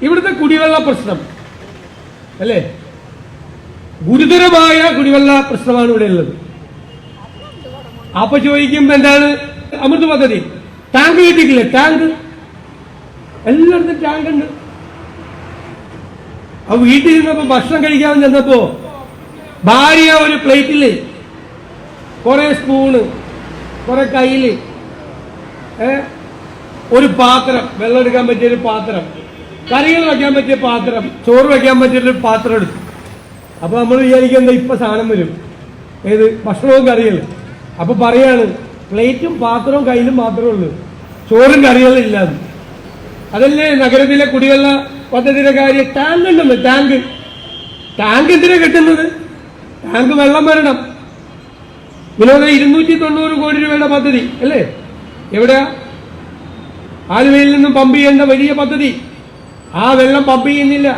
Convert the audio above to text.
ഇവിടുത്തെ കുടിവെള്ള പ്രശ്നം അല്ലേ, ഗുരുതരമായ കുടിവെള്ള പ്രശ്നമാണ് ഇവിടെ ഉള്ളത്. അപ്പൊ ചോദിക്കും എന്താണ് അമൃത് പദ്ധതി, ടാങ്ക് കിട്ടിയിട്ടില്ലേ? ടാങ്ക് എല്ലായിടത്തും ടാങ്ക് ഉണ്ട്. അപ്പൊ വീട്ടിൽ നിന്നപ്പോ ഭക്ഷണം കഴിക്കാൻ ചെന്നപ്പോ ഭാര്യ ഒരു പ്ലേറ്റില് കുറെ സ്പൂണ്, കുറെ കയ്യില് ഒരു പാത്രം, വെള്ളം എടുക്കാൻ പറ്റിയ ഒരു പാത്രം, കറികൾ വയ്ക്കാൻ പറ്റിയ പാത്രം, ചോറ് വയ്ക്കാൻ പറ്റിയൊരു പാത്രം എടുത്തു. അപ്പൊ നമ്മൾ വിചാരിക്കുന്നത് ഇപ്പൊ സാധനം വരും, ഏത് ഭക്ഷണവും കറികളും. അപ്പൊ പറയാണ് പ്ലേറ്റും പാത്രവും കയ്യിലും മാത്രമേ ഉള്ളൂ, ചോറും കറികളും ഇല്ലാന്ന്. അതല്ലേ നഗരത്തിലെ കുടിവെള്ള പദ്ധതിയുടെ കാര്യം. ടാങ്ക് ഉണ്ടെന്ന്, ടാങ്ക് എന്തിനാ കെട്ടുന്നത്? ടാങ്ക് വെള്ളം വരണം. വിനോദ 290 കോടി രൂപയുടെ പദ്ധതി അല്ലേ, എവിടെയാ? ആലുവയിൽ നിന്നും പമ്പ് ചെയ്യേണ്ട വലിയ പദ്ധതി. ആ വെള്ളം പമ്പ് ചെയ്യുന്നില്ല.